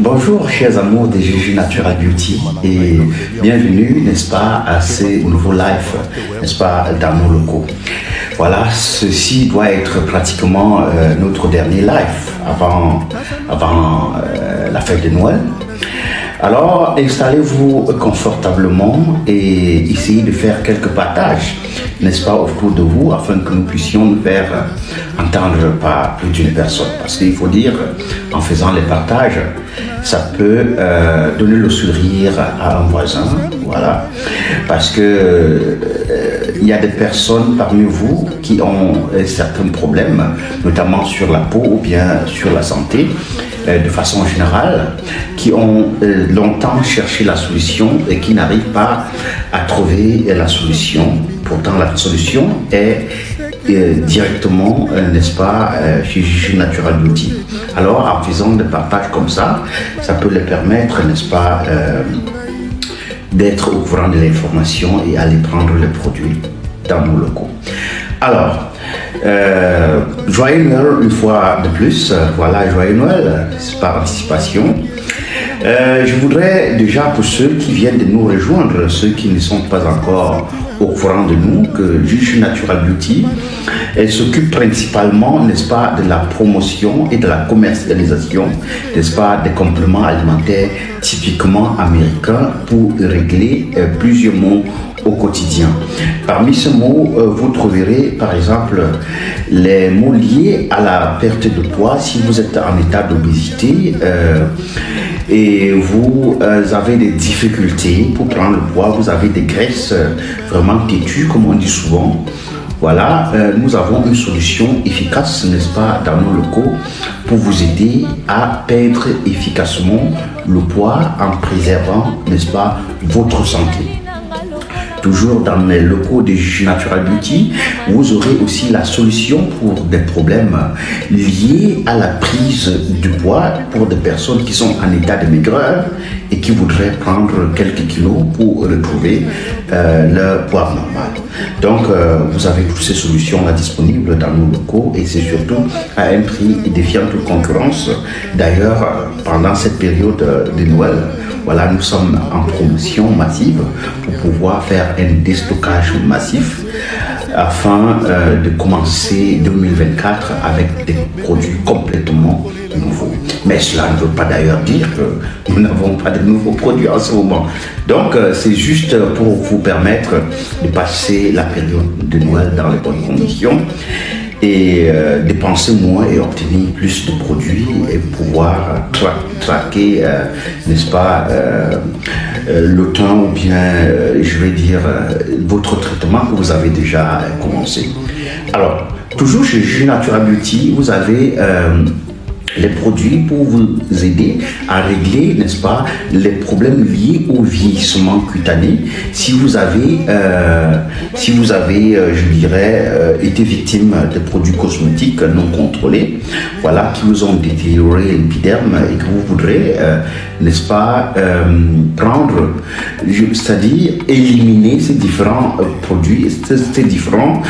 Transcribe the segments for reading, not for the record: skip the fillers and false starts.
Bonjour chers amours des Juju Natural Beauty et bienvenue, n'est-ce pas, à ces nouveaux lives, n'est-ce pas, dans nos locaux. Voilà, ceci doit être pratiquement notre dernier live avant la fête de Noël. Alors installez-vous confortablement et essayez de faire quelques partages, n'est-ce pas, autour de vous, afin que nous puissions nous faire entendre par plus d'une personne. Parce qu'il faut dire, en faisant les partages, ça peut donner le sourire à un voisin, voilà. Parce que il y a des personnes parmi vous qui ont certains problèmes, notamment sur la peau ou bien sur la santé, de façon générale, qui ont longtemps cherché la solution et qui n'arrivent pas à trouver la solution. Pourtant, la solution est directement, n'est-ce pas, chez Juju Natural Beauty. Alors, en faisant des partages comme ça, ça peut les permettre, n'est-ce pas, d'être au courant de l'information et aller prendre les produits dans nos locaux. Alors, joyeux Noël une fois de plus, voilà, joyeux Noël, c'est par anticipation. Je voudrais déjà, pour ceux qui viennent de nous rejoindre, ceux qui ne sont pas encore au courant de nous, que Juju Natural Beauty, elle s'occupe principalement, n'est-ce pas, de la promotion et de la commercialisation, n'est-ce pas, des compléments alimentaires typiquement américains pour régler plusieurs maux au quotidien. Parmi ces mots, vous trouverez par exemple les mots liés à la perte de poids si vous êtes en état d'obésité et vous avez des difficultés pour prendre le poids, vous avez des graisses vraiment têtues comme on dit souvent. Voilà, nous avons une solution efficace, n'est-ce pas, dans nos locaux pour vous aider à perdre efficacement le poids en préservant, n'est-ce pas, votre santé. Toujours dans les locaux de Juju Natural Beauty, vous aurez aussi la solution pour des problèmes liés à la prise du poids pour des personnes qui sont en état de maigreur et qui voudraient prendre quelques kilos pour retrouver leur poids normal. Donc, vous avez toutes ces solutions-là disponibles dans nos locaux et c'est surtout à un prix défiant toute concurrence. D'ailleurs, pendant cette période de Noël, voilà, nous sommes en promotion massive pour pouvoir faire un déstockage massif afin de commencer 2024 avec des produits complètement nouveaux. Mais cela ne veut pas d'ailleurs dire que nous n'avons pas de nouveaux produits en ce moment. Donc c'est juste pour vous permettre de passer la période de Noël dans les bonnes conditions et dépenser moins et obtenir plus de produits et pouvoir traquer, n'est-ce pas, le temps ou bien, je vais dire, votre traitement que vous avez déjà commencé. Alors, toujours chez Juju Natural Beauty, vous avez les produits pour vous aider à régler, n'est-ce pas, les problèmes liés au vieillissement cutané. Si vous avez, je dirais, été victime de produits cosmétiques non contrôlés, voilà, qui vous ont détérioré l'épiderme et que vous voudrez, n'est-ce pas, prendre, c'est-à-dire éliminer ces différents produits, ces différents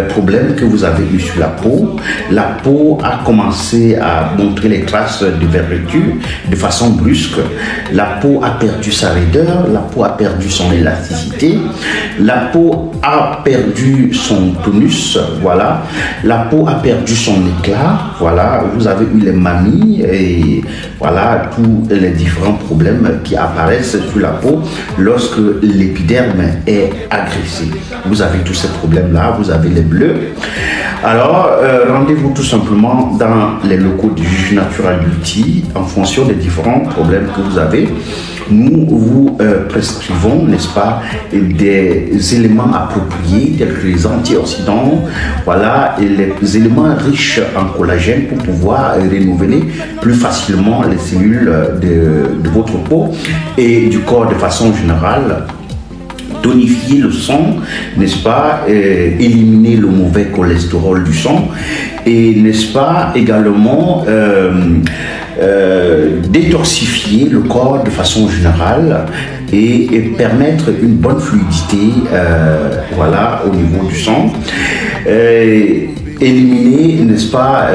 problèmes que vous avez eu sur la peau. La peau a commencé à montrer les traces de vergeture de façon brusque. La peau a perdu sa raideur, la peau a perdu son élasticité, la peau a perdu son tonus, voilà. La peau a perdu son éclat, voilà. Vous avez eu les mamies et voilà tous les différents problèmes qui apparaissent sur la peau lorsque l'épiderme est agressé. Vous avez tous ces problèmes-là, vous avez les bleus. Alors, rendez-vous tout simplement dans les locaux de Juju Natural Beauty en fonction des différents problèmes que vous avez. Nous vous prescrivons, n'est-ce pas, des éléments appropriés tels que les antioxydants, voilà, et les éléments riches en collagène pour pouvoir renouveler plus facilement les cellules de votre peau et du corps de façon générale. Tonifier le sang, n'est-ce pas, éliminer le mauvais cholestérol du sang et, n'est-ce pas, également détoxifier le corps de façon générale et permettre une bonne fluidité, voilà, au niveau du sang. Éliminer, n'est-ce pas,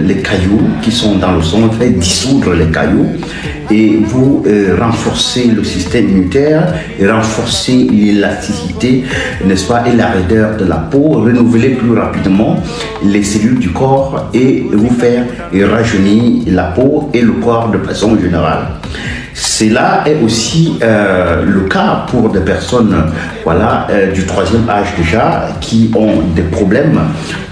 les cailloux qui sont dans le sang, fait dissoudre les cailloux et vous renforcez le système immunitaire et renforcez l'élasticité, n'est-ce pas, et la raideur de la peau, renouveler plus rapidement les cellules du corps et vous faire rajeunir la peau et le corps de façon générale. Cela est aussi le cas pour des personnes voilà, du troisième âge déjà qui ont des problèmes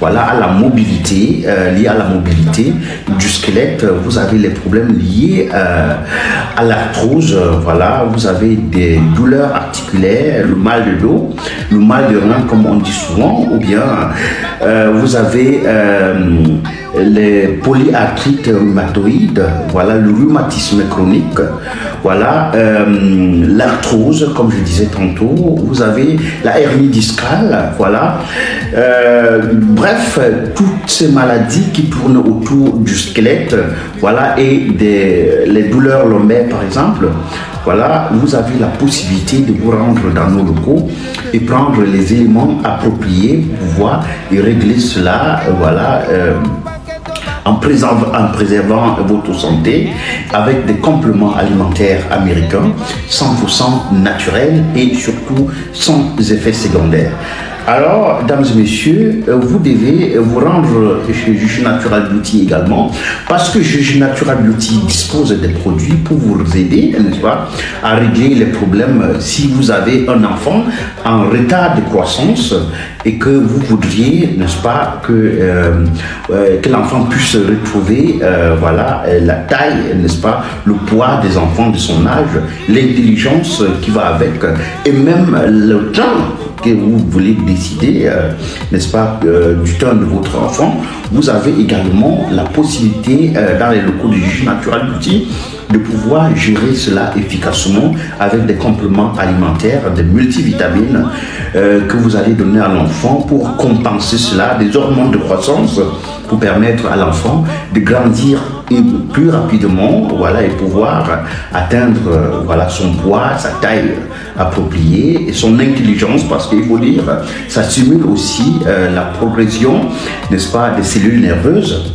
voilà, à la mobilité, liés à la mobilité du squelette. Vous avez les problèmes liés à l'arthrose, voilà, vous avez des douleurs articulaires, le mal de dos, le mal de rein comme on dit souvent, ou bien vous avez les polyarthrites rhumatoïdes, voilà, le rhumatisme chronique, voilà, l'arthrose, comme je disais tantôt, vous avez la hernie discale, voilà, bref, toutes ces maladies qui tournent autour du squelette, voilà, et les douleurs lombaires par exemple, voilà, vous avez la possibilité de vous rendre dans nos locaux et prendre les éléments appropriés pour pouvoir régler cela, voilà, en préservant votre santé avec des compléments alimentaires américains 100% naturels et surtout sans effets secondaires. Alors, dames et messieurs, vous devez vous rendre chez Juju Natural Beauty également, parce que Juju Natural Beauty dispose des produits pour vous aider, n'est-ce pas, à régler les problèmes si vous avez un enfant en retard de croissance et que vous voudriez, n'est-ce pas, que l'enfant puisse retrouver voilà, la taille, n'est-ce pas, le poids des enfants de son âge, l'intelligence qui va avec, et même le temps que vous voulez décider, n'est-ce pas, du temps de votre enfant. Vous avez également la possibilité, dans les locaux de Juju Natural Beauty, de pouvoir gérer cela efficacement avec des compléments alimentaires, des multivitamines que vous allez donner à l'enfant pour compenser cela, des hormones de croissance pour permettre à l'enfant de grandir plus rapidement, voilà, et pouvoir atteindre voilà, son poids, sa taille appropriée et son intelligence, parce qu'il faut dire, ça stimule aussi la progression, n'est-ce pas, des cellules nerveuses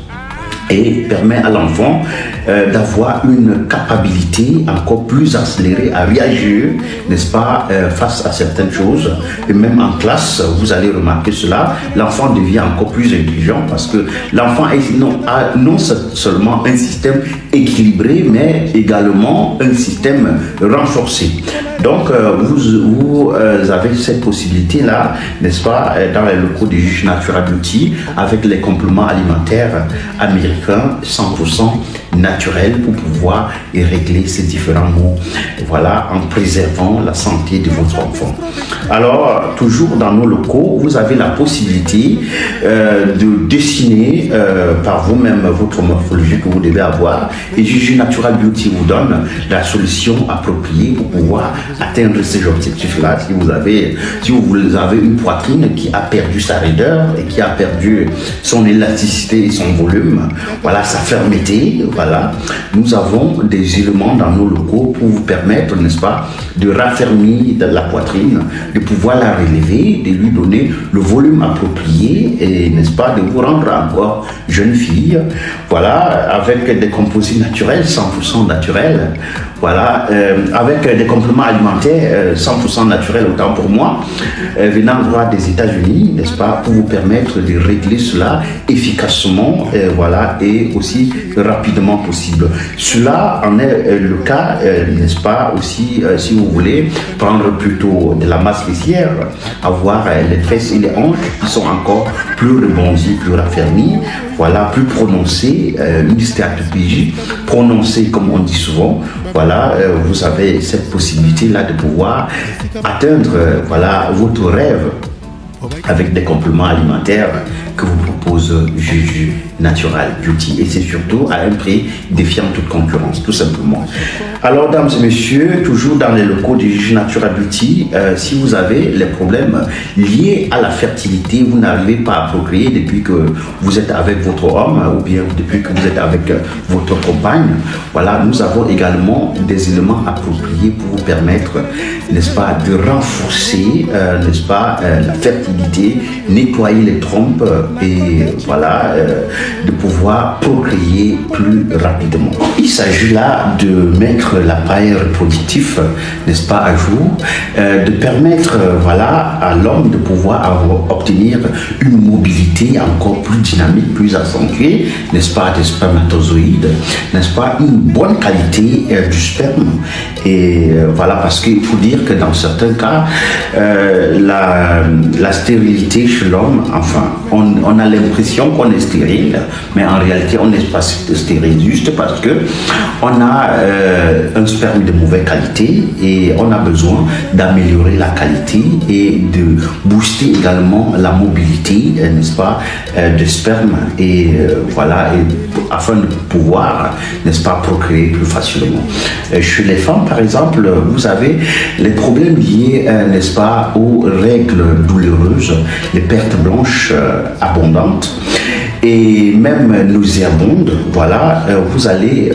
et permet à l'enfant d'avoir une capacité encore plus accélérée à réagir, n'est-ce pas, face à certaines choses. Et même en classe, vous allez remarquer cela, l'enfant devient encore plus intelligent parce que l'enfant a non seulement un système équilibré, mais également un système renforcé. Donc, vous avez cette possibilité-là, n'est-ce pas, dans les locaux de Juju Natural Beauty, avec les compléments alimentaires américains 100% naturels pour pouvoir régler ces différents maux, voilà, en préservant la santé de votre enfant. Alors, toujours dans nos locaux, vous avez la possibilité de dessiner par vous-même votre morphologie que vous devez avoir, et Juju Natural Beauty vous donne la solution appropriée pour pouvoir atteindre ces objectifs-là. Si vous avez une poitrine qui a perdu sa raideur et qui a perdu son élasticité et son volume, voilà, sa fermeté, voilà, nous avons des éléments dans nos locaux pour vous permettre, n'est-ce pas, de raffermir la poitrine, de pouvoir la relever, de lui donner le volume approprié et, n'est-ce pas, de vous rendre encore jeune fille, voilà, avec des composés naturels, 100% naturels, voilà, avec des compléments alimentaires 100% naturels, autant pour moi, venant droit des États-Unis, n'est-ce pas, pour vous permettre de régler cela efficacement, voilà, et aussi rapidement possible. Cela en est le cas, n'est-ce pas, aussi, si vous voulez prendre plutôt de la masse fessière, avoir les fesses et les hanches qui sont encore plus rebondies, plus raffermies, voilà, plus prononcées, une stéatopégie prononcée comme on dit souvent, voilà, vous avez cette possibilité-là de pouvoir atteindre, voilà, votre rêve avec des compléments alimentaires que vous propose Juju Natural Beauty, et c'est surtout à un prix défiant toute concurrence, tout simplement. Alors, dames et messieurs, toujours dans les locaux de Juju Natural Beauty, si vous avez les problèmes liés à la fertilité, vous n'arrivez pas à procréer depuis que vous êtes avec votre homme ou bien depuis que vous êtes avec votre compagne, voilà, nous avons également des éléments appropriés pour vous permettre, n'est-ce pas, de renforcer, n'est-ce pas, la fertilité, nettoyer les trompes et voilà, de pouvoir procréer plus rapidement. Il s'agit là de mettre l'appareil reproductif, n'est-ce pas, à jour, de permettre voilà, à l'homme de pouvoir obtenir une mobilité encore plus dynamique, plus accentuée, n'est-ce pas, des spermatozoïdes, n'est-ce pas, une bonne qualité du sperme. Et voilà, parce qu'il faut dire que dans certains cas, la stérilité chez l'homme, enfin, on a l'impression qu'on est stérile, mais en réalité, on n'est pas stérile juste parce que on a un sperme de mauvaise qualité et on a besoin d'améliorer la qualité et de booster également la mobilité, n'est-ce pas, de sperme et voilà, afin de pouvoir, n'est-ce pas, procréer plus facilement. Chez les femmes, par exemple, vous avez les problèmes liés, n'est-ce pas, aux règles douloureuses, les pertes blanches abondantes et même nauséabondes. Voilà, vous allez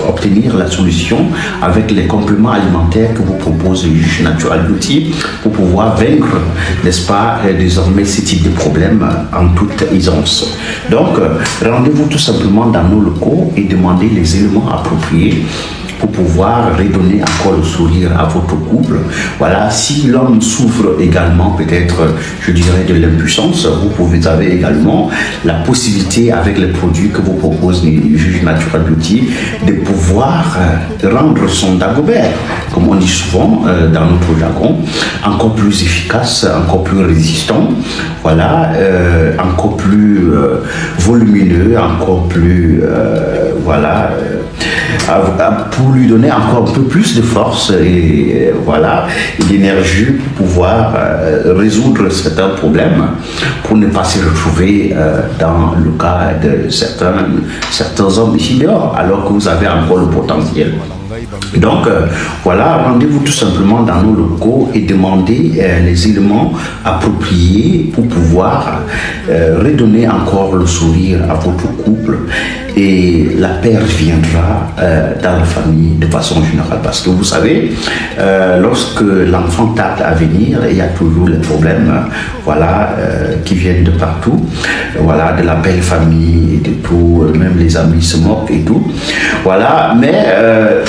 obtenir la solution avec les compléments alimentaires que vous propose Juge Natural Beauty pour pouvoir vaincre, n'est-ce pas, désormais ce type de problème en toute aisance. Donc, rendez-vous tout simplement dans nos locaux et demandez les éléments appropriés pour pouvoir redonner encore le sourire à votre couple. Voilà, si l'homme souffre également peut-être, je dirais, de l'impuissance, vous avez également la possibilité avec les produits que vous propose les Juge Natural Beauty de pouvoir rendre son dagobert, comme on dit souvent dans notre jargon, encore plus efficace, encore plus résistant, voilà, encore plus volumineux, encore plus, voilà, pour lui donner encore un peu plus de force et voilà, d'énergie pour pouvoir résoudre certains problèmes, pour ne pas se retrouver dans le cas de certains hommes ici dehors, alors que vous avez encore le potentiel. Donc voilà, rendez-vous tout simplement dans nos locaux et demandez les éléments appropriés pour pouvoir redonner encore le sourire à votre couple et la paix reviendra dans la famille de façon générale. Parce que vous savez, lorsque l'enfant tarde à venir, il y a toujours les problèmes voilà, qui viennent de partout, voilà, de la belle famille et de tout, même les amis se moquent et tout. Voilà, mais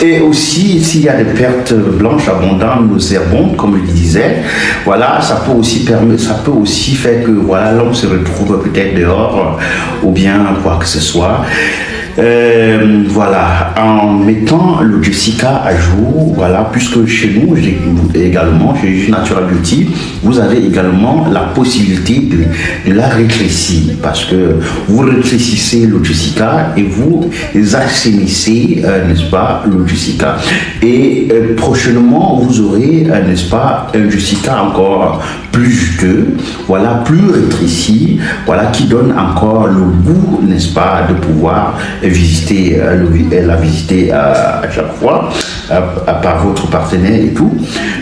et aussi s'il y a des pertes blanches abondantes, nauséabondes, comme il disait, voilà, ça peut aussi faire que voilà, l'homme se retrouve peut-être dehors ou bien quoi que ce soit. Voilà, en mettant le Jessica à jour, voilà, puisque chez nous également, chez Natural Beauty, vous avez également la possibilité de la rétrécir, parce que vous rétrécissez le Jessica et vous assainissez, n'est-ce pas, le Jessica. Et prochainement, vous aurez, n'est-ce pas, un Jessica encore plus juteux, voilà, plus rétréci, voilà, qui donne encore le goût, n'est-ce pas, de pouvoir visiter, la visiter à chaque fois par votre partenaire et tout.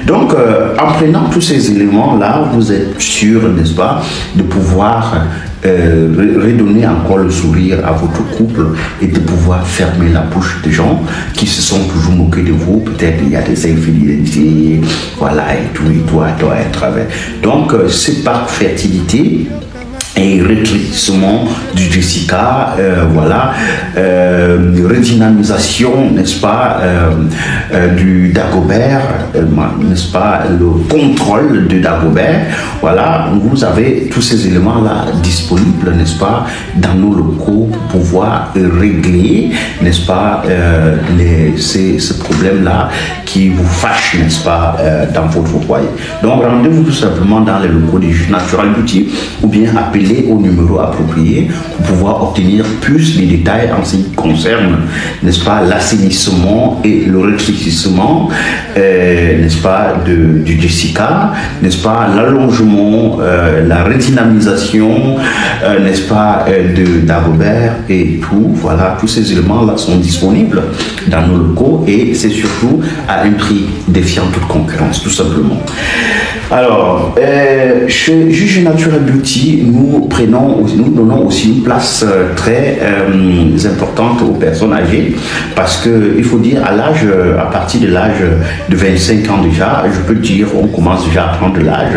Donc, en prenant tous ces éléments-là, vous êtes sûr, n'est-ce pas, de pouvoir redonner encore le sourire à votre couple et de pouvoir fermer la bouche des gens qui se sont toujours moqués de vous. Peut-être il y a des infidélités, voilà, et tout à travers. Donc, c'est par fertilité et rétrécissement du Jessica, voilà, redynamisation, n'est-ce pas, du Dagobert, n'est-ce pas, le contrôle du Dagobert, voilà, vous avez tous ces éléments-là disponibles, n'est-ce pas, dans nos locaux pour pouvoir régler, n'est-ce pas, ces problèmes-là qui vous fâchent, n'est-ce pas, dans votre foyer. Donc, rendez-vous tout simplement dans les locaux du Juge Natural Beauty ou bien appelez au numéro approprié pour pouvoir obtenir plus de détails en ce qui concerne, n'est-ce pas, l'assainissement et le rétrécissement, n'est-ce pas, du Jessica, n'est-ce pas, l'allongement, la redynamisation, n'est-ce pas, de Dagobert et tout. Voilà, tous ces éléments-là sont disponibles dans nos locaux et c'est surtout à un prix défiant toute concurrence, tout simplement. Alors, chez Juge Natural Beauty, nous nous donnons aussi une place très importante aux personnes âgées, parce que il faut dire à partir de l'âge de 25 ans déjà, je peux dire, on commence déjà à prendre de l'âge,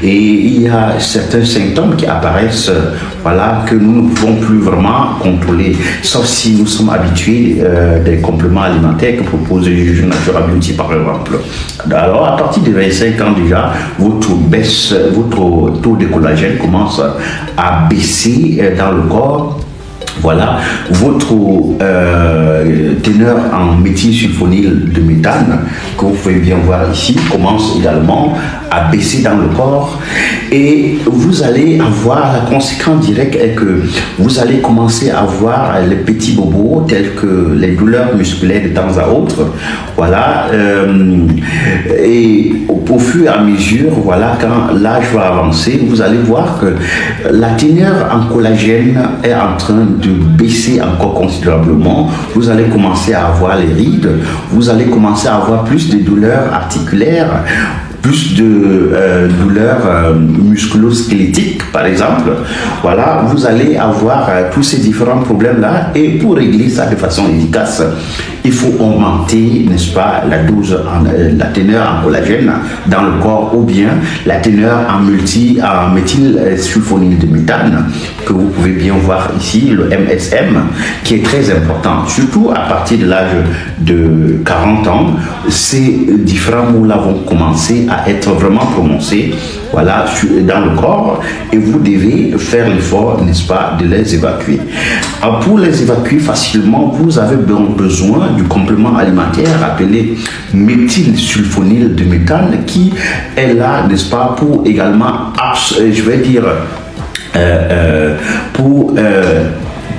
et il y a certains symptômes qui apparaissent, voilà, que nous ne pouvons plus vraiment contrôler, sauf si nous sommes habitués des compléments alimentaires que propose Juju Natural Beauty par exemple. Alors à partir de 25 ans déjà, votre taux de collagène commence à baisser dans le corps. Voilà, votre teneur en méthylsulfonyle de méthane, que vous pouvez bien voir ici, commence également à baisser dans le corps, et vous allez avoir, la conséquence directe est que vous allez commencer à avoir les petits bobos tels que les douleurs musculaires de temps à autre, voilà, et au fur et à mesure, voilà, quand l'âge va avancer, vous allez voir que la teneur en collagène est en train de baisser encore considérablement. Vous allez commencer à avoir les rides, vous allez commencer à avoir plus de douleurs articulaires, plus de douleurs musculo-squelettiques par exemple. Voilà, vous allez avoir tous ces différents problèmes là, et pour régler ça de façon efficace, il faut augmenter, n'est-ce pas, la dose, la teneur en collagène dans le corps, ou bien la teneur en méthylsulfonyle de méthane, que vous pouvez bien voir ici, le MSM, qui est très important, surtout à partir de l'âge de 40 ans. Ces différents mots-là vont commencer à être vraiment prononcés, voilà, dans le corps, et vous devez faire l'effort, n'est-ce pas, de les évacuer. Alors, pour les évacuer facilement, vous avez besoin du complément alimentaire appelé méthylsulfonyle de méthane, qui est là, n'est-ce pas, pour également, je vais dire, pour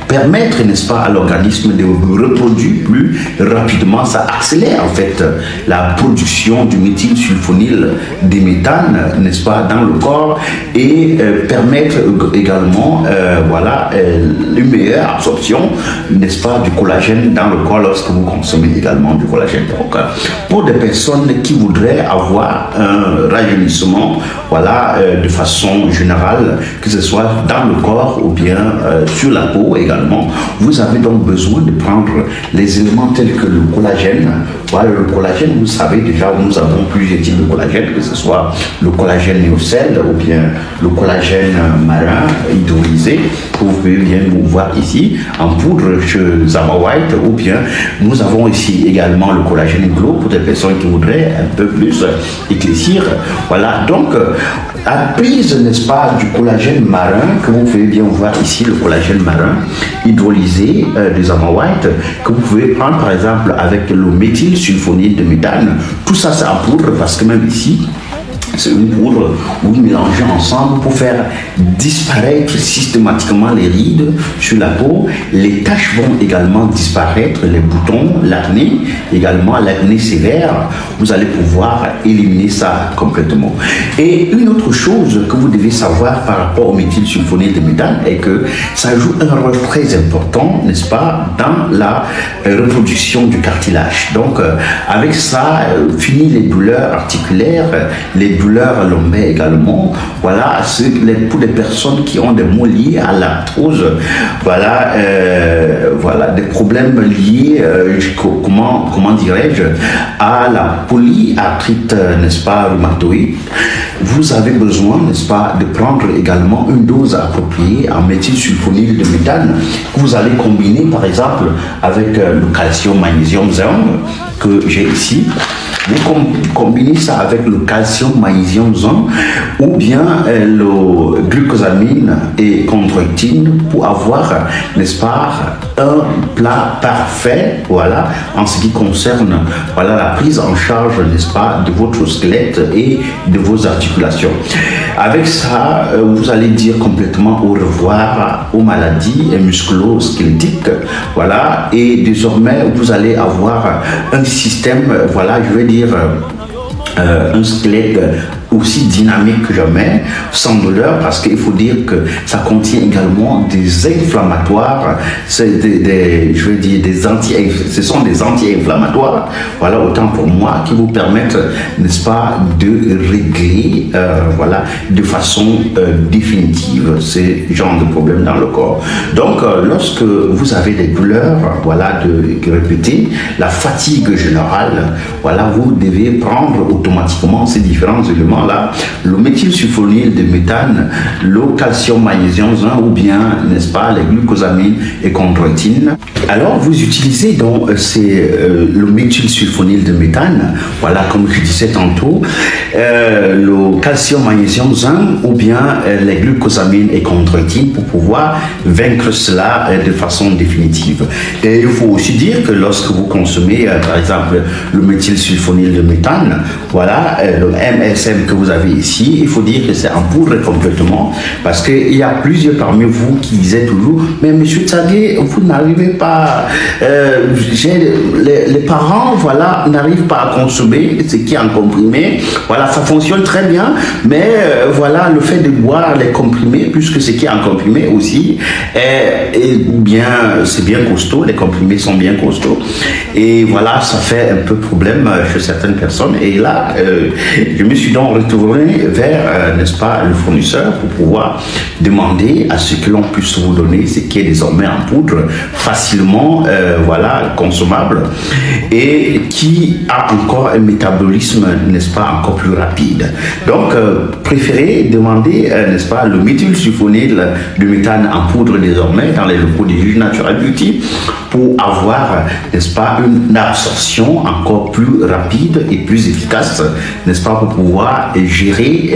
permettre, n'est-ce pas, à l'organisme de reproduire plus rapidement. Ça accélère en fait la production du méthylsulfonyle de méthane, n'est-ce pas, dans le corps, et permettre également voilà, une meilleure absorption, n'est-ce pas, du collagène dans le corps lorsque vous consommez également du collagène. Donc, pour des personnes qui voudraient avoir un rajeunissement, voilà, de façon générale, que ce soit dans le corps ou bien sur la peau également, vous avez donc besoin de prendre les éléments tels que le collagène. Voilà, le collagène, vous savez déjà, nous avons plusieurs types de collagène, que ce soit le collagène néocell ou bien le collagène marin hydrolysé, que vous pouvez bien voir ici en poudre chez Zama White, ou bien nous avons ici également le collagène glow pour des personnes qui voudraient un peu plus éclaircir. Voilà, donc à prise, n'est-ce pas, du collagène marin, que vous pouvez bien voir ici, le collagène marin hydrolysé de Zama White, que vous pouvez prendre par exemple avec le méthylsulfonyle de méthane. Tout ça c'est en poudre, parce que même ici c'est une poudre où vous mélangez ensemble pour faire disparaître systématiquement les rides sur la peau. Les taches vont également disparaître, les boutons, l'acné, également l'acné sévère. Vous allez pouvoir éliminer ça complètement. Et une autre chose que vous devez savoir par rapport au méthylsulfonyle de méthane est que ça joue un rôle très important, n'est-ce pas, dans la reproduction du cartilage. Donc, avec ça, fini les douleurs articulaires, les douleurs lombaires également. Voilà, pour les personnes qui ont des maux liés à l'arthrose, voilà, voilà, des problèmes liés, comment dirais-je, à la polyarthrite, n'est-ce pas, rhumatoïde. Vous avez besoin, n'est-ce pas, de prendre également une dose appropriée en méthylsulfonyle de méthane, que vous allez combiner par exemple avec le calcium magnésium zinc que j'ai ici. Vous combinez ça avec le calcium magnésium zinc ou bien le glucosamine et chondroïtine pour avoir, n'est-ce pas, un plat parfait, voilà, en ce qui concerne, voilà, la prise en charge, n'est-ce pas, de votre squelette et de vos articulations. Avec ça, vous allez dire complètement au revoir aux maladies musculo-squelettiques, voilà, et désormais vous allez avoir un système, voilà, je vais dire, un squelette aussi dynamique que jamais, sans douleur, parce qu'il faut dire que ça contient également des inflammatoires, je veux dire ce sont des anti-inflammatoires, voilà, autant pour moi, qui vous permettent, n'est-ce pas, de régler, voilà, de façon définitive ces genres de problèmes dans le corps. Donc, lorsque vous avez des douleurs, voilà, de répéter, la fatigue générale, voilà, vous devez prendre automatiquement ces différents éléments-là, le méthylsulfonyle de méthane, le calcium magnésium zinc ou bien, n'est-ce pas, les glucosamines et chondroïtine. Alors, vous utilisez donc le méthylsulfonyle de méthane, voilà, comme je disais tantôt, le calcium magnésium zinc ou bien les glucosamines et chondroïtine pour pouvoir vaincre cela de façon définitive. Et il faut aussi dire que lorsque vous consommez, par exemple, le méthylsulfonyle de méthane, voilà, le MSM que vous avez ici, il faut dire que c'est en poudre complètement, parce qu'il y a plusieurs parmi vous qui disaient toujours, mais monsieur Tsagué, vous n'arrivez pas, les parents, voilà, n'arrivent pas à consommer ce qui est en comprimé, voilà, ça fonctionne très bien, mais voilà, le fait de boire les comprimés, puisque ce qui est en comprimé aussi, c'est bien costaud, les comprimés sont bien costauds, et voilà, ça fait un peu problème chez certaines personnes, et là, je me suis donc retourné vers, n'est-ce pas, le fournisseur pour pouvoir demander à ce que l'on puisse vous donner ce qui est désormais en poudre, facilement, voilà, consommable, et qui a encore un métabolisme, n'est-ce pas, encore plus rapide. Donc, préférez demander, n'est-ce pas, le méthylsulfonyle de méthane en poudre désormais dans les locaux des Juges Natural Beauty pour avoir, n'est-ce pas, une absorption encore plus rapide et plus efficace, n'est-ce pas, pour pouvoir gérer,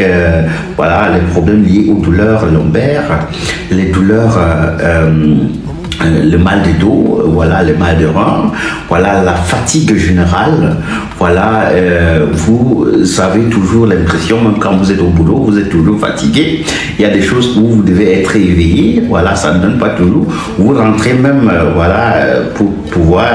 voilà, les problèmes liés aux douleurs lombaires, les douleurs le mal de dos, voilà, le mal de rein, voilà, la fatigue générale, voilà, vous avez toujours l'impression, même quand vous êtes au boulot, vous êtes toujours fatigué. Il y a des choses où vous devez être éveillé, voilà, ça ne donne pas toujours. Vous rentrez même, voilà, pour pouvoir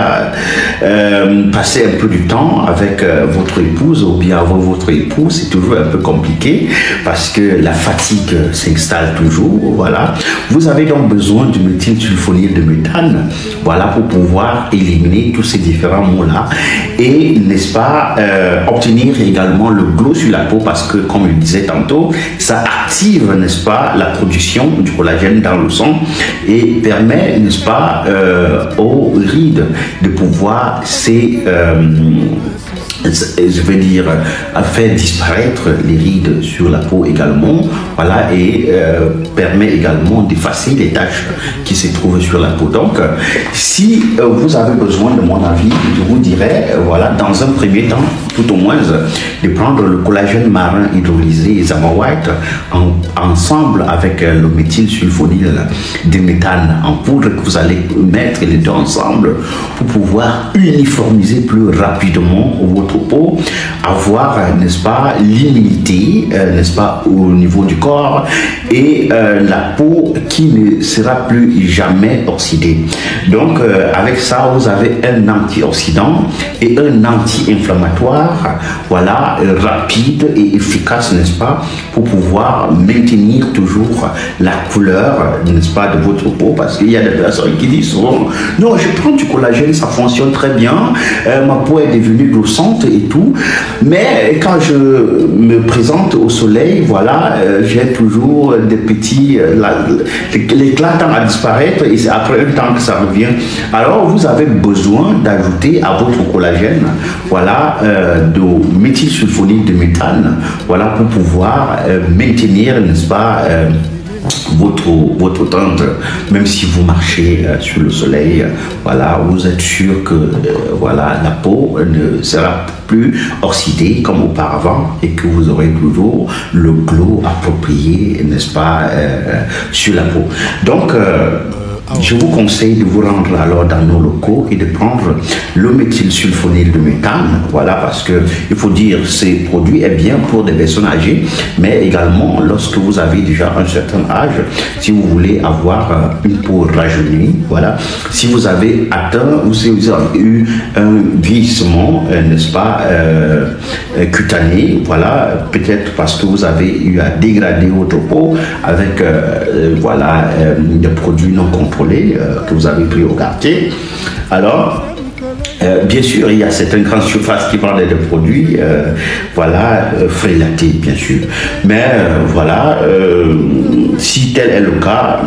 passer un peu du temps avec votre épouse ou bien avec votre époux, c'est toujours un peu compliqué parce que la fatigue s'installe toujours, voilà. Vous avez donc besoin du méthylsulfonyle de méthane, voilà, pour pouvoir éliminer tous ces différents maux-là et, n'est-ce pas, obtenir également le glow sur la peau parce que, comme je le disais tantôt, ça active, n'est-ce pas, la production du collagène dans le sang et permet, n'est-ce pas, aux rides de pouvoir je vais dire, à faire disparaître les rides sur la peau également, voilà, et permet également d'effacer les taches qui se trouvent sur la peau. Donc, si vous avez besoin de mon avis, je vous dirais, voilà, dans un premier temps, tout au moins, de prendre le collagène marin hydrolysé et Zama White ensemble avec le méthylsulfonyle de méthane en poudre que vous allez mettre les deux ensemble pour pouvoir uniformiser plus rapidement votre peau, avoir, n'est-ce pas, l'immunité, n'est-ce pas, au niveau du corps et la peau qui ne sera plus jamais oxydée. Donc, avec ça, vous avez un antioxydant et un anti-inflammatoire, voilà, rapide et efficace, n'est-ce pas, pour pouvoir maintenir toujours la couleur, n'est-ce pas, de votre peau, parce qu'il y a des personnes qui disent souvent, non, je prends du collagène, ça fonctionne très bien, ma peau est devenue glossante et tout, mais quand je me présente au soleil, voilà, j'ai toujours des petits, l'éclat tend à disparaître et c'est après un temps que ça revient. Alors vous avez besoin d'ajouter à votre collagène, voilà, de méthylsulfonyle de méthane, voilà, pour pouvoir maintenir, n'est-ce pas, votre teinte, même si vous marchez sur le soleil, voilà, vous êtes sûr que voilà, la peau ne sera plus oxydée comme auparavant et que vous aurez toujours le glow approprié, n'est-ce pas, sur la peau. Donc, je vous conseille de vous rendre alors dans nos locaux et de prendre le méthylsulfonyle de méthane. Voilà, parce que il faut dire, ces produits est bien pour des personnes âgées, mais également lorsque vous avez déjà un certain âge, si vous voulez avoir une peau rajeunie, voilà, si vous avez atteint ou si vous avez eu un vieillissement, n'est-ce pas, cutané, voilà, peut-être parce que vous avez eu à dégrader votre peau avec voilà, des produits non contrôlés que vous avez pris au quartier. Alors, bien sûr, il y a certaines grandes surfaces qui vendent des produits, voilà, frélatés, bien sûr. Mais voilà, si tel est le cas,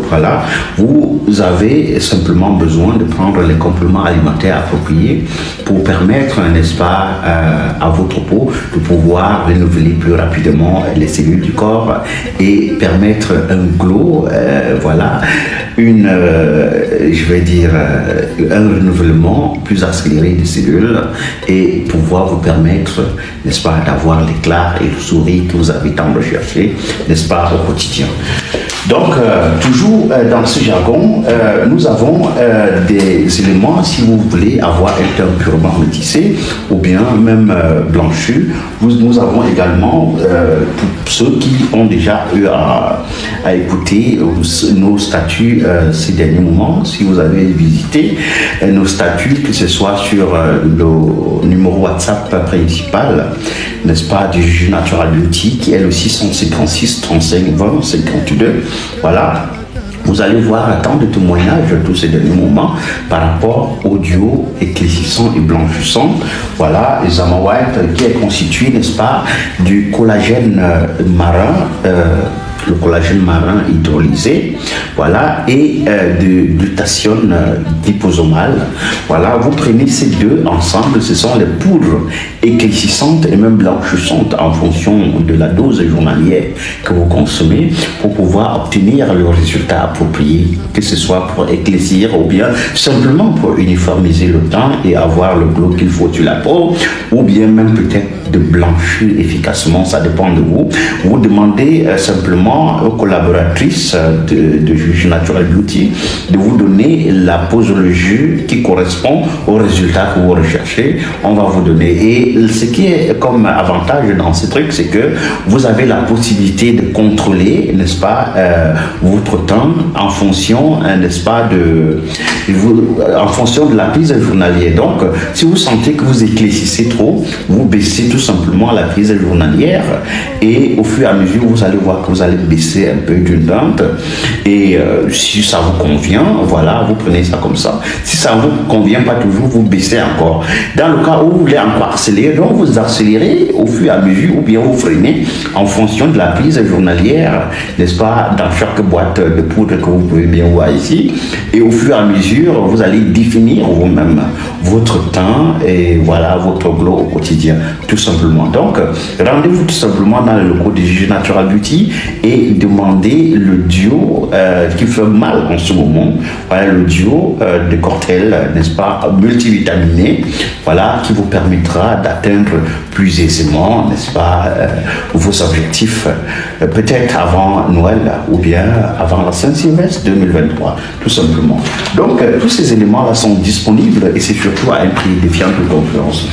voilà, vous avez simplement besoin de prendre les compléments alimentaires appropriés pour permettre, n'est-ce pas, à votre peau de pouvoir renouveler plus rapidement les cellules du corps et permettre un glow, voilà, je vais dire, un renouvellement plus accéléré des cellules et pouvoir vous permettre, n'est-ce pas, d'avoir l'éclat et le sourire que vous avez tant recherché, n'est-ce pas, au quotidien. Donc, toujours dans ce jargon, nous avons des éléments, si vous voulez avoir un teint purement métissé ou bien même blanchu. Nous avons également, pour ceux qui ont déjà eu à écouter nos statuts ces derniers moments, si vous avez visité nos statuts, que ce soit sur le numéro WhatsApp principal, n'est-ce pas, du Juju Natural Beauty, qui est le 656 35 20 52. Voilà, vous allez voir tant de témoignages tous ces derniers moments par rapport au duo éclaircissant et blanchissant. Voilà, les Zama White qui est constitué, n'est-ce pas, du collagène marin, le collagène marin hydrolysé, voilà, et de glutathione liposomale. Voilà, vous prenez ces deux ensemble, ce sont les poudres éclaircissantes et même blanchissantes en fonction de la dose journalière que vous consommez pour pouvoir obtenir le résultat approprié, que ce soit pour éclaircir ou bien simplement pour uniformiser le teint et avoir le glow qu'il faut sur la peau, ou bien même peut-être de blanchir efficacement, ça dépend de vous. Vous demandez simplement aux collaboratrices de Juju Natural Beauty de vous donner la posologie qui correspond au résultat que vous recherchez. On va vous donner. Et ce qui est comme avantage dans ce truc, c'est que vous avez la possibilité de contrôler, n'est-ce pas, votre temps en fonction, n'est-ce pas, en fonction de la prise journalière. Donc, si vous sentez que vous éclaircissez trop, vous baissez tout simplement la prise journalière et au fur et à mesure, vous allez voir que vous allez baisser un peu d'une teinte et si ça vous convient, voilà, vous prenez ça comme ça. Si ça ne vous convient pas toujours, vous baissez encore. Dans le cas où vous voulez encore accélérer, donc vous accélérez au fur et à mesure ou bien vous freinez en fonction de la prise journalière, n'est-ce pas, dans chaque boîte de poudre que vous pouvez bien voir ici. Et au fur et à mesure, vous allez définir vous-même votre teint et voilà, votre glow au quotidien, tout simplement. Donc, rendez-vous tout simplement dans le locaux de Juju Natural Beauty et demandez le duo qui fait mal en ce moment. Voilà, le duo de cocktail, n'est-ce pas, multivitaminé, voilà, qui vous permettra d'atteindre plus aisément, n'est-ce pas, vos objectifs, peut-être avant Noël ou bien avant la Saint-Sylvestre 2023, tout simplement. Donc, tous ces éléments-là sont disponibles et c'est surtout à un prix défiant de concurrence.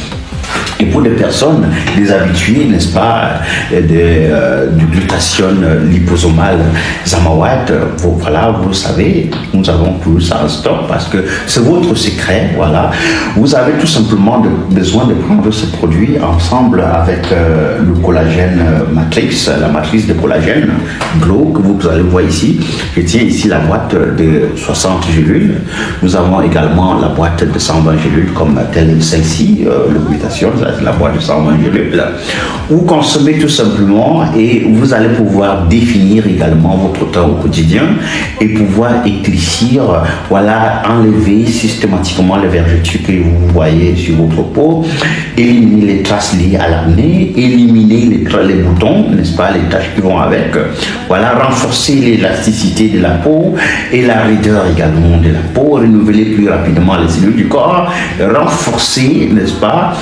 Et pour des personnes, des habitués, n'est-ce pas, du glutathione liposomale Zama White, voilà, vous savez, nous avons tout ça en stock parce que c'est votre secret, voilà. Vous avez tout simplement besoin de prendre ce produit ensemble avec le collagène matrix, la matrice de collagène Glow que vous allez voir ici. Je tiens ici la boîte de 60 gélules. Nous avons également la boîte de 120 gélules comme telle celle-ci, le glutathione, la boîte de 120 gélules. Vous consommez tout simplement et vous allez pouvoir définir également votre temps au quotidien et pouvoir éclaircir, voilà, enlever systématiquement les vergetures que vous voyez sur votre peau, éliminer les traces liées à l'acné, éliminer les boutons, n'est-ce pas, les taches qui vont avec, voilà, renforcer l'élasticité de la peau et la raideur également de la peau, renouveler plus rapidement les cellules du corps, renforcer, n'est-ce pas,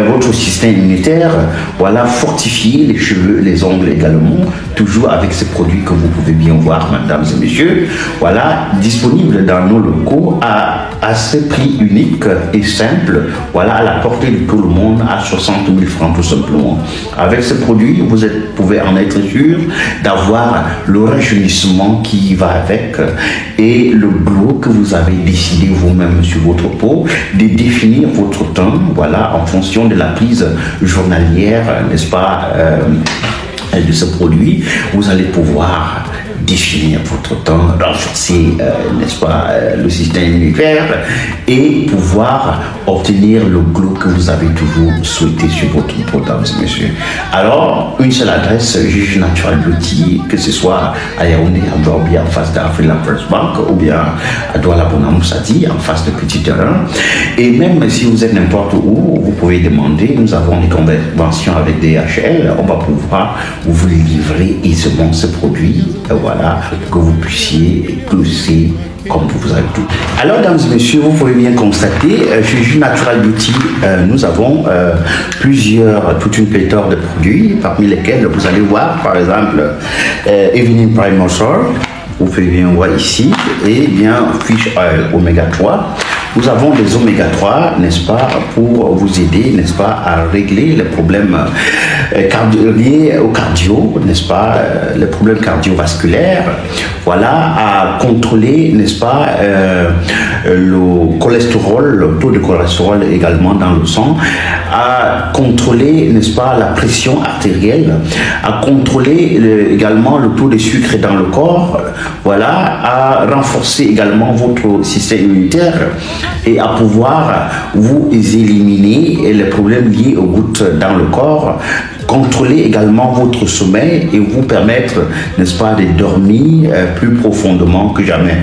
votre système immunitaire, voilà, fortifier les cheveux, les ongles également, toujours avec ces produits que vous pouvez bien voir, mesdames et messieurs. Voilà, disponible dans nos locaux à ce prix unique et simple, voilà, à la portée de tout le monde, à 60 000 francs tout simplement. Avec ce produit, vous pouvez en être sûr d'avoir le rajeunissement qui va avec et le glow que vous avez décidé vous-même sur votre peau, de définir votre teint, voilà, en fonction de la prise journalière, n'est-ce pas, de ce produit. Vous allez pouvoir définir votre teint, renforcer, n'est-ce pas, le système immunitaire et pouvoir obtenir le glow que vous avez toujours souhaité sur votre peau, mesdames et messieurs. Alors, une seule adresse, Juge Natural Beauty, que ce soit à Yaoundé, à Dorbi, en face d'Afrique First Bank, ou bien à Douala Bonamoussadi, en face de Petit Terrain. Et même si vous êtes n'importe où, vous pouvez demander, nous avons des conventions avec DHL, on va pouvoir vous livrer aisément ce produit, voilà, que vous puissiez glousser comme vous avez tout. Alors, mesdames et messieurs, vous pouvez bien constater, chez Juge Natural Beauty, nous avons toute une pléthore de produits, parmi lesquels vous allez voir, par exemple, Evening Prime Moisture, vous pouvez bien voir ici, et bien Fish Oil Oméga 3. Nous avons des oméga 3, n'est-ce pas, pour vous aider, n'est-ce pas, à régler les problèmes liés au cardio, n'est-ce pas, les problèmes cardiovasculaires, voilà, à contrôler, n'est-ce pas, le cholestérol, le taux de cholestérol également dans le sang, à contrôler, n'est-ce pas, la pression artérielle, à contrôler également le taux de sucre dans le corps, voilà, à renforcer également votre système immunitaire et à pouvoir vous éliminer les problèmes liés aux gouttes dans le corps, contrôler également votre sommeil et vous permettre, n'est-ce pas, de dormir plus profondément que jamais.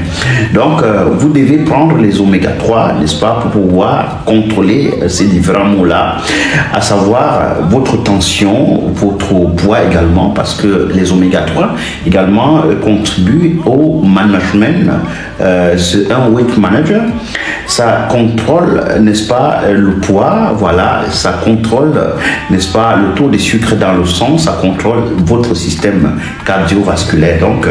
Donc, vous devez prendre les oméga 3, n'est-ce pas, pour pouvoir contrôler ces différents mots-là, à savoir votre tension, votre poids également, parce que les oméga 3 également contribuent au management. C'est un weight manager. Ça contrôle, n'est-ce pas, le poids, voilà, ça contrôle, n'est-ce pas, le taux de sucre dans le sang, ça contrôle votre système cardiovasculaire. Donc,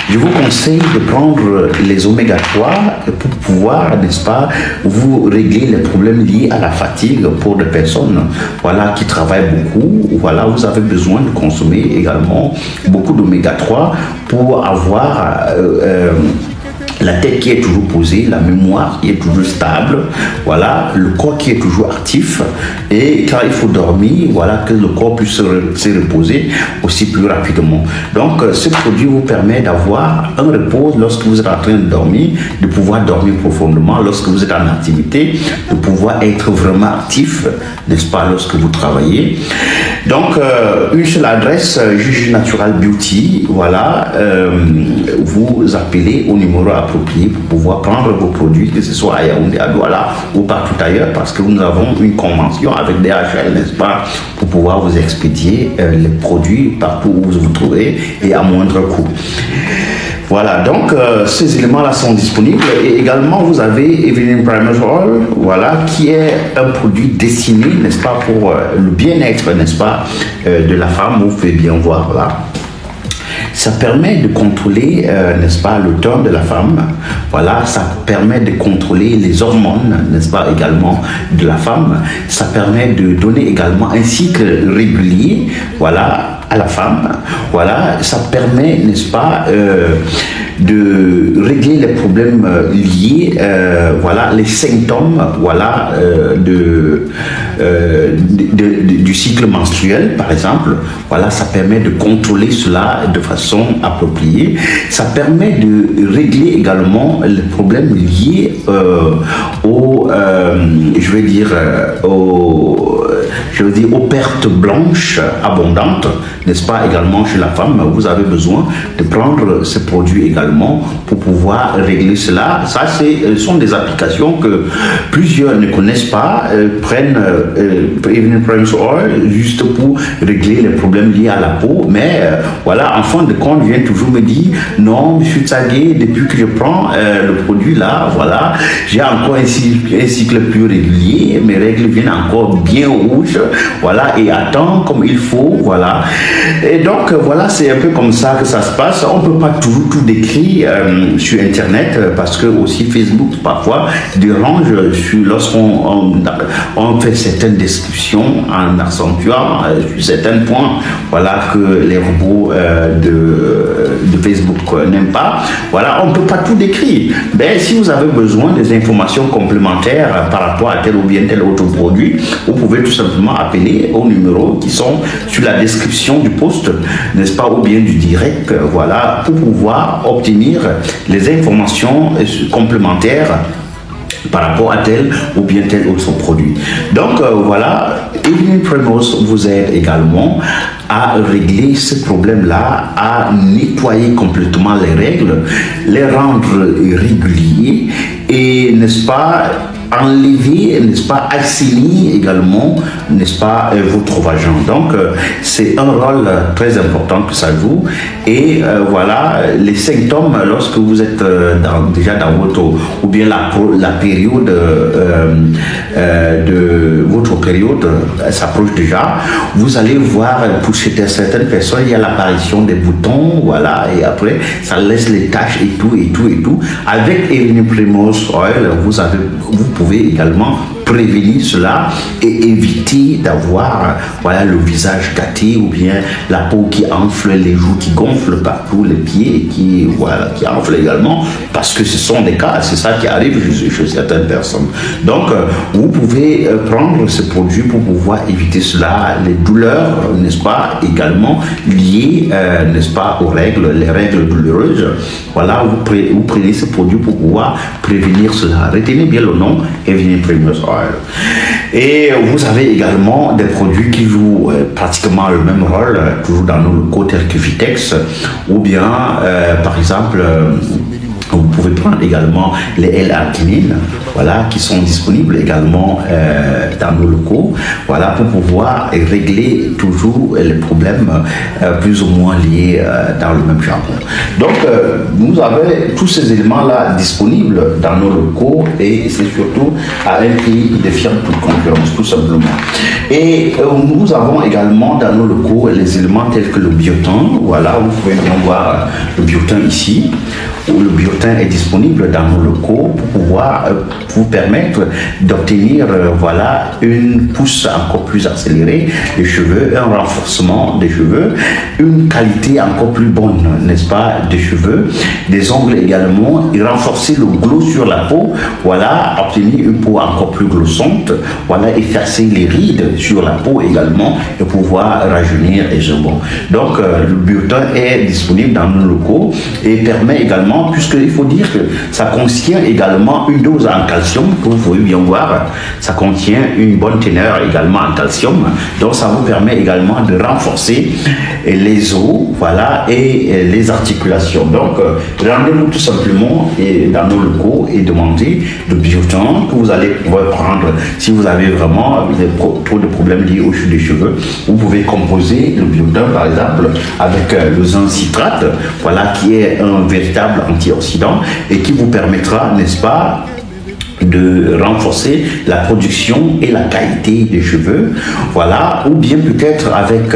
je vous conseille de prendre les oméga 3 pour pouvoir, n'est-ce pas, vous régler les problèmes liés à la fatigue pour des personnes, voilà, qui travaillent beaucoup. Voilà, vous avez besoin de consommer également beaucoup d'oméga 3 pour avoir la tête qui est toujours posée, la mémoire qui est toujours stable, voilà, le corps qui est toujours actif, et quand il faut dormir, voilà, que le corps puisse se reposer aussi plus rapidement. Donc, ce produit vous permet d'avoir un repos lorsque vous êtes en train de dormir, de pouvoir dormir profondément lorsque vous êtes en activité, de pouvoir être vraiment actif, n'est-ce pas, lorsque vous travaillez. Donc, une seule adresse, Juge Natural Beauty, voilà, vous appelez au numéro approprié pour pouvoir prendre vos produits, que ce soit à Yaoundé, à Douala ou partout ailleurs, parce que nous avons une convention avec DHL, n'est-ce pas, pour pouvoir vous expédier les produits partout où vous vous trouvez et à moindre coût. Voilà, donc ces éléments-là sont disponibles et également vous avez Evening Prime Moisture, voilà, qui est un produit destiné, n'est-ce pas, pour le bien-être, n'est-ce pas, de la femme. Vous pouvez bien voir là. Ça permet de contrôler, n'est-ce pas, le teint de la femme. Voilà, ça permet de contrôler les hormones, n'est-ce pas, également de la femme. Ça permet de donner également un cycle régulier, voilà, à la femme. Voilà, ça permet, n'est-ce pas, de régler les problèmes liés, voilà, les symptômes, voilà, du cycle menstruel, par exemple. Voilà, ça permet de contrôler cela de façon appropriée. Ça permet de régler également les problèmes liés aux pertes blanches abondantes, n'est-ce pas, également chez la femme. Vous avez besoin de prendre ce produit également également pour pouvoir régler cela. Ça, ce sont des applications que plusieurs ne connaissent pas, prennent Evening Premium Oil juste pour régler les problèmes liés à la peau. Mais voilà, en fin de compte, vient toujours me dire non, monsieur Tsagé, depuis que je prends le produit là, voilà, j'ai encore un cycle plus régulier, mes règles viennent encore bien rouges, voilà, et attend comme il faut, voilà. Et donc voilà, c'est un peu comme ça que ça se passe. On ne peut pas tout décrire sur internet parce que aussi Facebook parfois dérange lorsqu'on fait certaines descriptions en accentuant sur certains points, voilà, que les robots de Facebook n'aiment pas. Voilà, on ne peut pas tout décrire. Ben, si vous avez besoin des informations complémentaires par rapport à tel ou bien tel autre produit, vous pouvez tout simplement appeler aux numéros qui sont sur la description du post, n'est-ce pas, ou bien du direct, voilà, pour pouvoir obtenir les informations complémentaires par rapport à tel ou bien tel autre produit. Donc voilà, Evening Primrose vous aide également à régler ce problème-là, à nettoyer complètement les règles, les rendre réguliers et, n'est-ce pas, enlever, n'est-ce pas, assainir également, n'est-ce pas, votre vagin. Donc c'est un rôle très important que ça joue. Et voilà, les symptômes lorsque vous êtes déjà dans votre, ou bien la période de votre période s'approche déjà, vous allez voir pour certaines personnes il y a l'apparition des boutons, voilà, et après ça laisse les taches et tout. Avec Evening Primrose Oil, vous pouvez également prévenir cela et éviter d'avoir, voilà, le visage gâté ou bien la peau qui enfle, les joues qui gonflent partout, les pieds qui enflent également, parce que ce sont des cas, c'est ça qui arrive chez certaines personnes. Donc vous pouvez prendre ce produit pour pouvoir éviter cela, les douleurs, n'est-ce pas, également liées, n'est-ce pas, aux règles, les règles douloureuses. Voilà, vous prenez ce produit pour pouvoir prévenir cela. Retenez bien le nom, Evening Primrose Oil. Et vous avez également des produits qui jouent pratiquement le même rôle, toujours dans nos locaux tels que Vitex, ou bien par exemple vous pouvez prendre également les L-arginine, voilà, qui sont disponibles également dans nos locaux, voilà, pour pouvoir régler toujours les problèmes plus ou moins liés dans le même genre. Donc vous avez tous ces éléments-là disponibles dans nos locaux et c'est surtout à un prix qui défie toute concurrence, tout simplement. Et nous avons également dans nos locaux les éléments tels que le biotin, voilà, vous pouvez bien voir le biotin ici, où le biotin est disponible dans nos locaux pour pouvoir vous permettre d'obtenir voilà, une pousse encore plus accélérée des cheveux, un renforcement des cheveux, une qualité encore plus bonne, n'est-ce pas, des cheveux, des ongles également, et renforcer le glow sur la peau, voilà, obtenir une peau encore plus glossante, voilà, effacer les rides sur la peau également et pouvoir rajeunir les cheveux. Donc le biotin est disponible dans nos locaux et permet également, puisqu'il faut dire que ça contient également une dose en calcium, que vous pouvez bien voir, ça contient une bonne teneur également en calcium, donc ça vous permet également de renforcer les os, voilà, et les articulations. Donc rendez-vous tout simplement dans nos locaux et demandez le biotin que vous allez pouvoir prendre si vous avez vraiment trop de problèmes liés aux chute des cheveux. Vous pouvez composer le biotin par exemple avec le zinc citrate, voilà, qui est un véritable antioxydant et qui vous permettra, n'est-ce pas, de renforcer la production et la qualité des cheveux, voilà, ou bien peut-être avec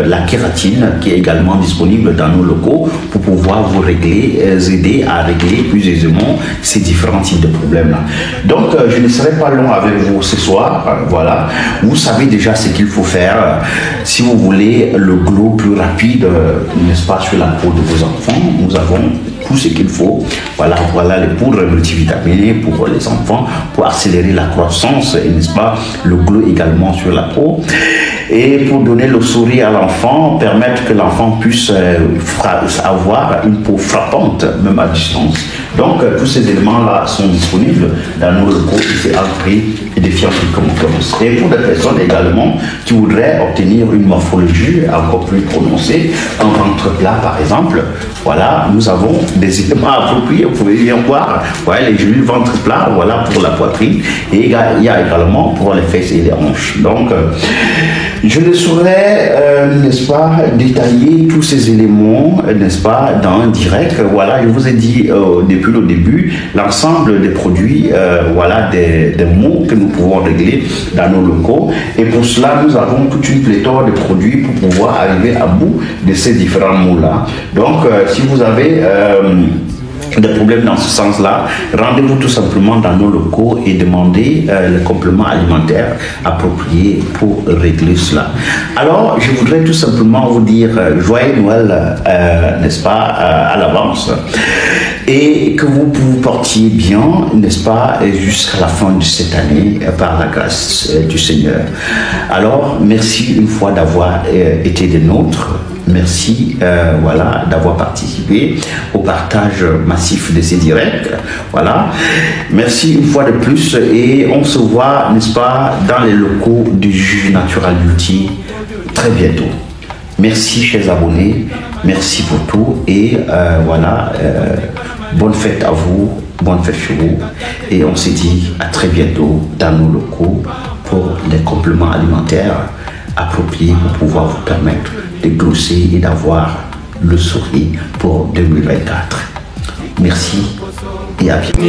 la kératine qui est également disponible dans nos locaux pour pouvoir vous aider à régler plus aisément ces différents types de problèmes là. Donc je ne serai pas long avec vous ce soir, voilà, vous savez déjà ce qu'il faut faire si vous voulez le glow plus rapide, n'est-ce pas, sur la peau de vos enfants. Nous avons tout ce qu'il faut, voilà, les poudres multivitaminées pour les enfants, pour accélérer la croissance et, n'est-ce pas, le glow également sur la peau. et pour donner le sourire à l'enfant, permettre que l'enfant puisse avoir une peau frappante, même à distance. Donc, tous ces éléments-là sont disponibles dans nos locaux ici à prix et des fiances comme on commence. Et pour des personnes également qui voudraient obtenir une morphologie encore plus prononcée, un ventre plat par exemple, voilà, nous avons des éléments appropriés. Vous pouvez bien voir, voilà, les jolis ventres plats, voilà pour la poitrine, et il y a également pour les fesses et les hanches. Donc, je ne saurais, n'est-ce pas, détailler tous ces éléments, n'est-ce pas, dans un direct. Voilà, je vous ai dit depuis le début, l'ensemble des produits, voilà, des mots que nous pouvons régler dans nos locaux. Et pour cela, nous avons toute une pléthore de produits pour pouvoir arriver à bout de ces différents mots-là. Donc, si vous avez des problèmes dans ce sens-là, rendez-vous tout simplement dans nos locaux et demandez les compléments alimentaires appropriés pour régler cela. Alors, je voudrais tout simplement vous dire joyeux Noël, n'est-ce pas, à l'avance, et que vous vous portiez bien, n'est-ce pas, jusqu'à la fin de cette année, par la grâce du Seigneur. Alors, merci une fois d'avoir été des nôtres. Merci, voilà, d'avoir participé au partage massif de ces directs. Voilà. Merci une fois de plus et on se voit, n'est-ce pas, dans les locaux du Juge Natural Beauty très bientôt. Merci, chers abonnés. Merci pour tout et voilà, bonne fête à vous, bonne fête chez vous. Et on se dit à très bientôt dans nos locaux pour les compléments alimentaires appropriés pour pouvoir vous permettre de grossir et d'avoir le sourire pour 2024. Merci et à bientôt.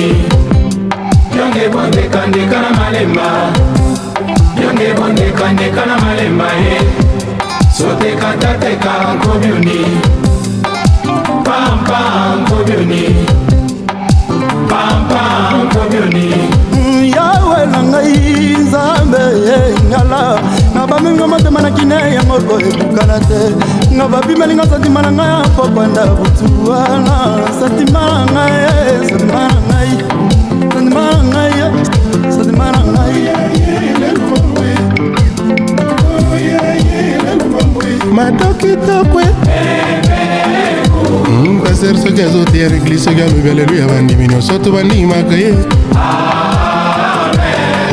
Bamingo matemana kine ya ngoko ebukana te nga babimelinga satima na ngai popanda butuana satima na ngai satima na ngai satima na ngai satima na ngai madoki tokwe passer ce gazo te l'église galo alléluia bandimino soto bandimaka ye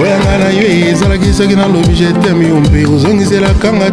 oyangana yo ezalaki soki nalobi jetemi ompe ozongiselaka nga